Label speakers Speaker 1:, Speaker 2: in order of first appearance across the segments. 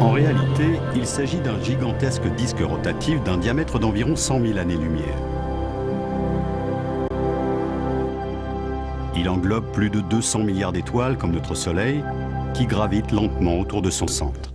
Speaker 1: En réalité, il s'agit d'un gigantesque disque rotatif d'un diamètre d'environ 100 000 années-lumière. Il englobe plus de 200 milliards d'étoiles comme notre Soleil, qui gravitent lentement autour de son centre.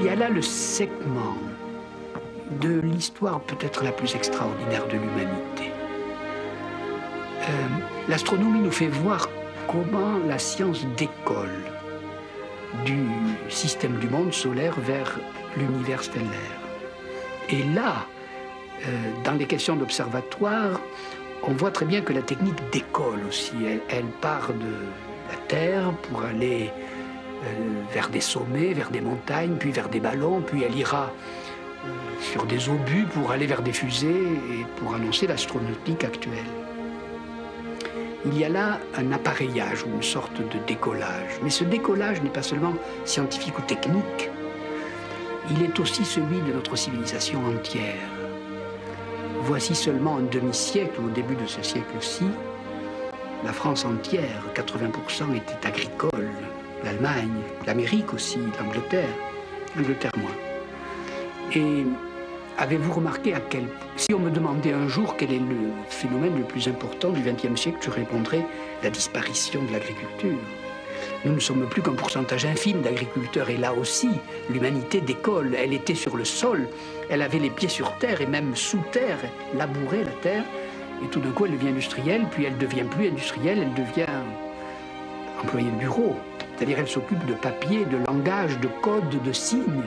Speaker 2: y a là le segment de l'histoire peut-être la plus extraordinaire de l'humanité. L'astronomie nous fait voir comment la science décolle du système du monde solaire vers l'univers stellaire. Et là, dans les questions d'observatoire, on voit très bien que la technique décolle aussi. Elle part de la Terre pour aller vers des sommets, vers des montagnes, puis vers des ballons, puis elle ira sur des obus pour aller vers des fusées et pour annoncer l'astronautique actuelle. Il y a là un appareillage ou une sorte de décollage. Mais ce décollage n'est pas seulement scientifique ou technique, il est aussi celui de notre civilisation entière. Voici seulement un demi-siècle, au début de ce siècle-ci, la France entière, 80% était agricole, l'Allemagne, l'Amérique aussi, l'Angleterre moins. Et avez-vous remarqué à quel... Si on me demandait un jour quel est le phénomène le plus important du XXe siècle, je répondrais la disparition de l'agriculture. Nous ne sommes plus qu'un pourcentage infime d'agriculteurs. Et là aussi, l'humanité décolle. Elle était sur le sol, elle avait les pieds sur terre et même sous terre, labourait la terre. Et tout d'un coup, elle devient industrielle, puis elle ne devient plus industrielle, elle devient employée de bureau. C'est-à-dire elle s'occupe de papier, de langage, de code, de signes.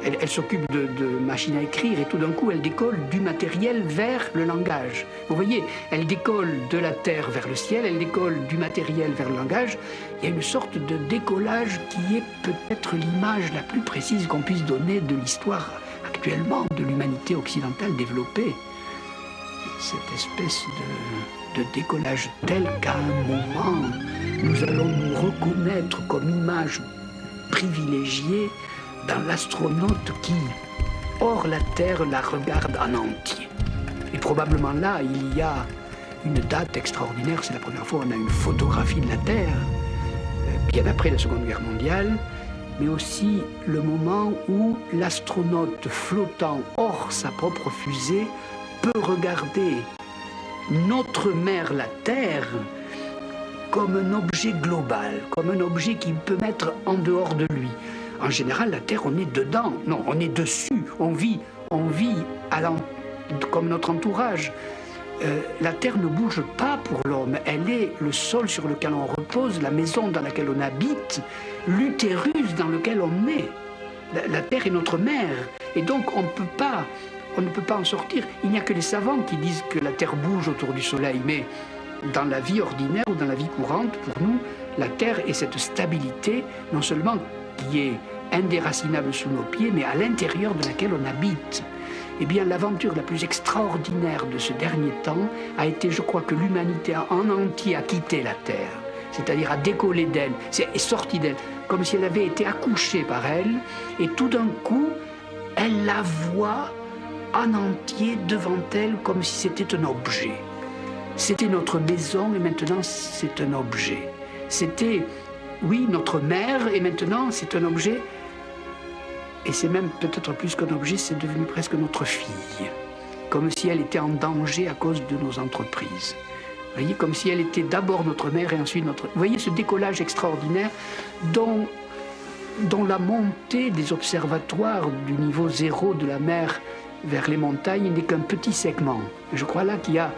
Speaker 2: Elle s'occupe de machines à écrire et tout d'un coup, elle décolle du matériel vers le langage. Vous voyez, elle décolle de la terre vers le ciel, elle décolle du matériel vers le langage. Il y a une sorte de décollage qui est peut-être l'image la plus précise qu'on puisse donner de l'histoire actuellement de l'humanité occidentale développée. Cette espèce de décollage tel qu'à un moment, nous allons nous reconnaître comme image privilégiée dans l'astronaute qui, hors la Terre, la regarde en entier. Et probablement là, il y a une date extraordinaire, c'est la première fois qu'on a une photographie de la Terre, bien après la Seconde Guerre mondiale, mais aussi le moment où l'astronaute flottant hors sa propre fusée peut regarder notre mère, la Terre, comme un objet global, comme un objet qu'il peut mettre en dehors de lui. En général, la Terre, on est dedans. Non, on est dessus. On vit comme notre entourage. La Terre ne bouge pas pour l'homme. Elle est le sol sur lequel on repose, la maison dans laquelle on habite, l'utérus dans lequel on est. La Terre est notre mère. Et donc, on ne peut pas en sortir. Il n'y a que les savants qui disent que la Terre bouge autour du Soleil. Mais dans la vie ordinaire ou dans la vie courante, pour nous, la Terre est cette stabilité, non seulement qui est indéracinable sous nos pieds, mais à l'intérieur de laquelle on habite. Eh bien, l'aventure la plus extraordinaire de ce dernier temps a été, je crois, que l'humanité en entier a quitté la Terre, c'est-à-dire a décollé d'elle, est sortie d'elle, comme si elle avait été accouchée par elle, et tout d'un coup, elle la voit en entier devant elle, comme si c'était un objet. C'était notre maison, et maintenant, c'est un objet. C'était... Oui, notre mère, et maintenant, c'est un objet, et c'est même peut-être plus qu'un objet, c'est devenu presque notre fille, comme si elle était en danger à cause de nos entreprises. Vous voyez, comme si elle était d'abord notre mère et ensuite notre... Vous voyez ce décollage extraordinaire dont la montée des observatoires du niveau zéro de la mer vers les montagnes n'est qu'un petit segment. Je crois là qu'il y a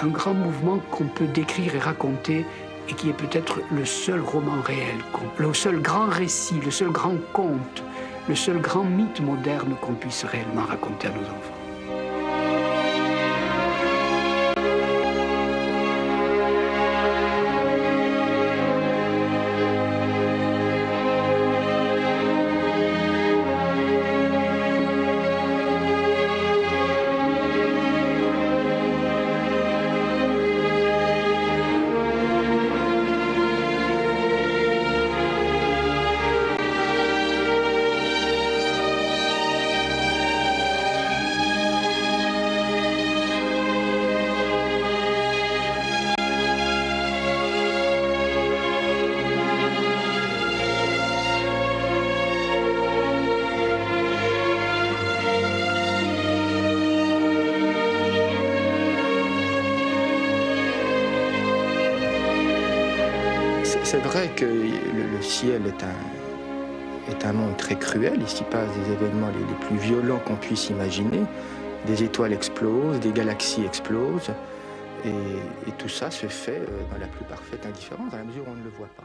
Speaker 2: un grand mouvement qu'on peut décrire et raconter, et qui est peut-être le seul roman réel, le seul grand récit, le seul grand conte, le seul grand mythe moderne qu'on puisse réellement raconter à nos enfants.
Speaker 3: C'est vrai que le ciel est un monde très cruel. Il s'y passe des événements les plus violents qu'on puisse imaginer. Des étoiles explosent, des galaxies explosent. Et tout ça se fait dans la plus parfaite indifférence, dans la mesure où on ne le voit pas.